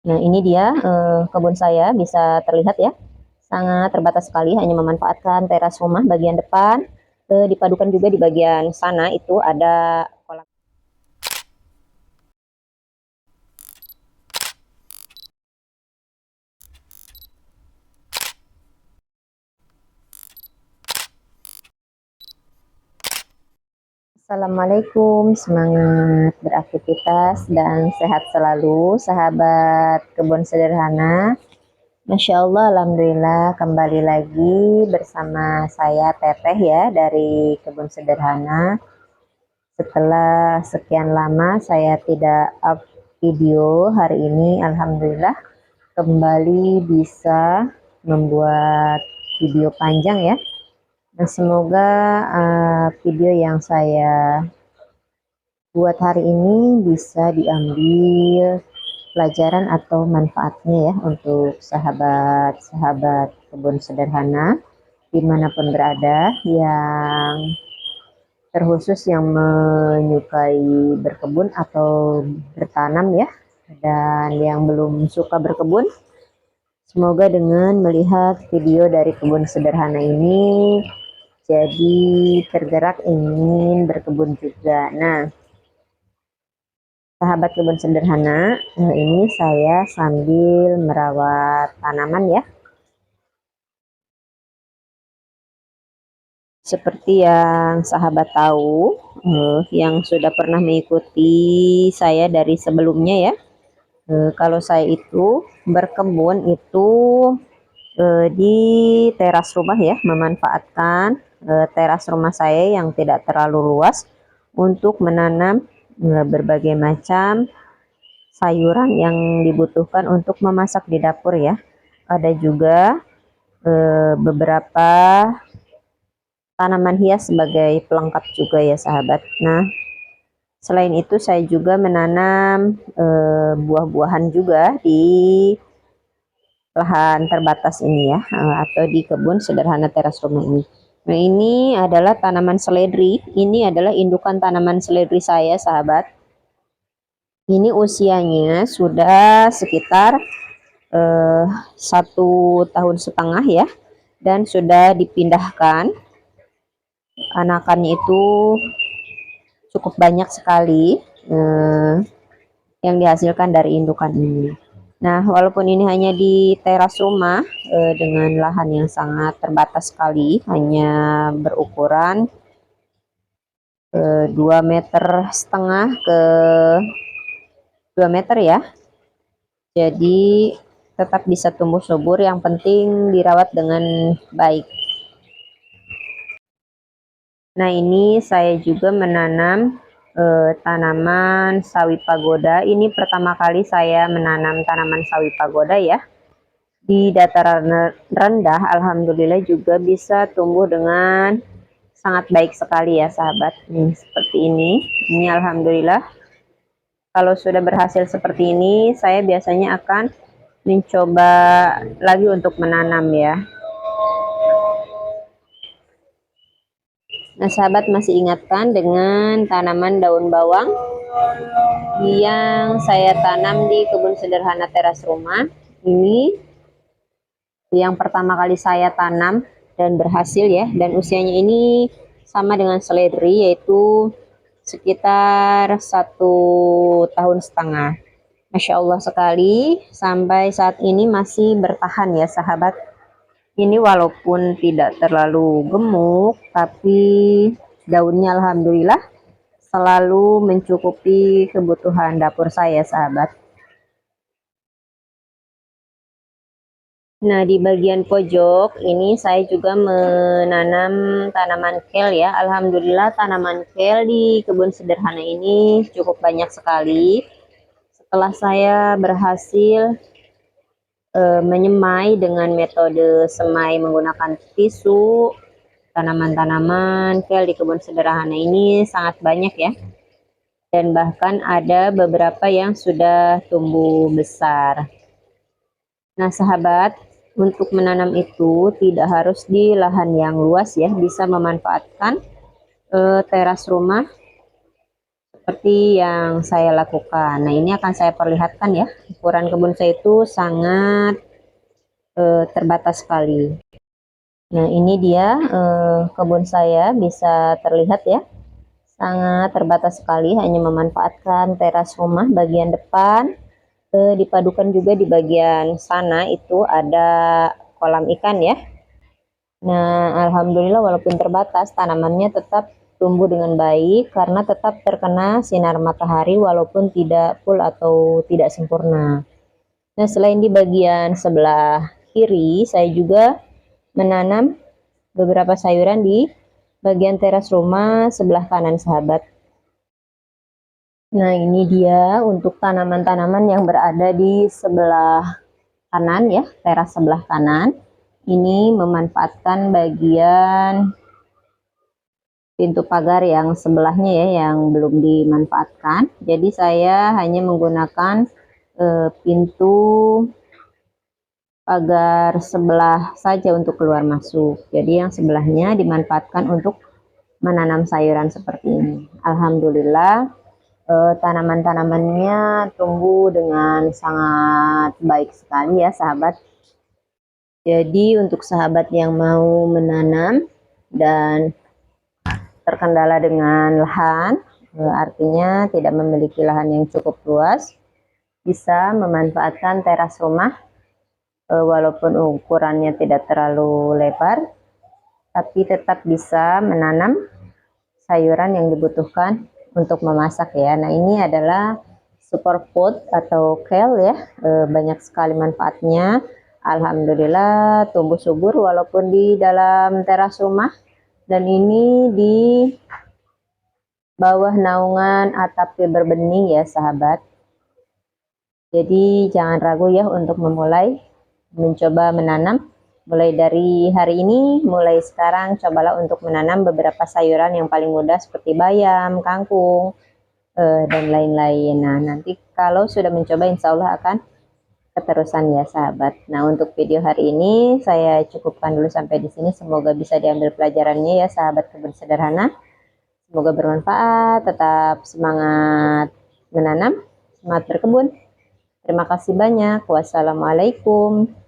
Nah, ini dia kebun saya, bisa terlihat ya. Sangat terbatas sekali, hanya memanfaatkan teras rumah bagian depan. Dipadukan juga di bagian sana itu ada kolam. Assalamualaikum, semangat beraktivitas dan sehat selalu, sahabat kebun sederhana. Masya Allah, Alhamdulillah, kembali lagi bersama saya Teteh ya dari kebun sederhana. Setelah sekian lama saya tidak up video, hari ini Alhamdulillah kembali bisa membuat video panjang ya. Nah, semoga video yang saya buat hari ini bisa diambil pelajaran atau manfaatnya ya untuk sahabat-sahabat kebun sederhana dimanapun berada, yang terkhusus yang menyukai berkebun atau bertanam ya, dan yang belum suka berkebun. Semoga dengan melihat video dari kebun sederhana ini jadi tergerak ingin berkebun juga. Nah, sahabat kebun sederhana, ini saya sambil merawat tanaman ya. Seperti yang sahabat tahu, yang sudah pernah mengikuti saya dari sebelumnya ya. Kalau saya itu berkebun itu di teras rumah ya, memanfaatkan teras rumah saya yang tidak terlalu luas untuk menanam berbagai macam sayuran yang dibutuhkan untuk memasak di dapur ya. Ada juga beberapa tanaman hias sebagai pelengkap juga ya sahabat. Nah, selain itu saya juga menanam buah-buahan juga di lahan terbatas ini ya, atau di kebun sederhana teras rumah ini. Nah, ini adalah tanaman seledri. Ini adalah indukan tanaman seledri saya sahabat. Ini usianya sudah sekitar 1,5 tahun ya, dan sudah dipindahkan. Anakannya itu cukup banyak sekali yang dihasilkan dari indukan ini. Nah, walaupun ini hanya di teras rumah dengan lahan yang sangat terbatas sekali, hanya berukuran 2,5 meter ke 2 meter ya. Jadi tetap bisa tumbuh subur, yang penting dirawat dengan baik. Nah, ini saya juga menanam tanaman sawi pagoda. Ini pertama kali saya menanam tanaman sawi pagoda ya. Di dataran rendah, alhamdulillah juga bisa tumbuh dengan sangat baik sekali ya sahabat. Seperti ini. Ini alhamdulillah. Kalau sudah berhasil seperti ini, saya biasanya akan mencoba lagi untuk menanam ya. Nah, sahabat masih ingatkan dengan tanaman daun bawang yang saya tanam di kebun sederhana teras rumah. Ini yang pertama kali saya tanam dan berhasil ya, dan usianya ini sama dengan seledri, yaitu sekitar 1,5 tahun. Masya Allah sekali, sampai saat ini masih bertahan ya sahabat. Ini walaupun tidak terlalu gemuk, tapi daunnya alhamdulillah selalu mencukupi kebutuhan dapur saya sahabat. Nah, di bagian pojok ini saya juga menanam tanaman kel ya. Alhamdulillah tanaman kel di kebun sederhana ini cukup banyak sekali. Setelah saya berhasil menyemai dengan metode semai menggunakan tisu, tanaman-tanaman kel di kebun sederhana ini sangat banyak ya. Dan bahkan ada beberapa yang sudah tumbuh besar. Nah, sahabat, untuk menanam itu tidak harus di lahan yang luas ya, bisa memanfaatkan teras rumah seperti yang saya lakukan. Nah, ini akan saya perlihatkan ya. Ukuran kebun saya itu sangat terbatas sekali. Nah, ini dia kebun saya, bisa terlihat ya. Sangat terbatas sekali, hanya memanfaatkan teras rumah bagian depan. Dipadukan juga di bagian sana itu ada kolam ikan ya. Nah, alhamdulillah walaupun terbatas, tanamannya tetap tumbuh dengan baik karena tetap terkena sinar matahari walaupun tidak full atau tidak sempurna. Nah, selain di bagian sebelah kiri, saya juga menanam beberapa sayuran di bagian teras rumah sebelah kanan, sahabat. Nah, ini dia untuk tanaman-tanaman yang berada di sebelah kanan ya, teras sebelah kanan. Ini memanfaatkan bagian pintu pagar yang sebelahnya ya, yang belum dimanfaatkan. Jadi saya hanya menggunakan pintu pagar sebelah saja untuk keluar masuk. Jadi yang sebelahnya dimanfaatkan untuk menanam sayuran seperti ini. Alhamdulillah tanaman-tanamannya tumbuh dengan sangat baik sekali ya, sahabat. Jadi untuk sahabat yang mau menanam dan terkendala dengan lahan, artinya tidak memiliki lahan yang cukup luas, bisa memanfaatkan teras rumah, walaupun ukurannya tidak terlalu lebar, tapi tetap bisa menanam sayuran yang dibutuhkan untuk memasak ya. Nah, ini adalah superfood atau kale ya, banyak sekali manfaatnya. Alhamdulillah tumbuh subur walaupun di dalam teras rumah, dan ini di bawah naungan atap fiber bening ya, sahabat. Jadi jangan ragu ya untuk memulai mencoba menanam. Mulai dari hari ini, mulai sekarang cobalah untuk menanam beberapa sayuran yang paling mudah seperti bayam, kangkung, dan lain-lain. Nah, nanti kalau sudah mencoba insya Allah akan keterusan ya, sahabat. Nah, untuk video hari ini saya cukupkan dulu sampai di sini. Semoga bisa diambil pelajarannya ya, sahabat kebun sederhana. Semoga bermanfaat, tetap semangat menanam, semangat berkebun. Terima kasih banyak. Wassalamualaikum.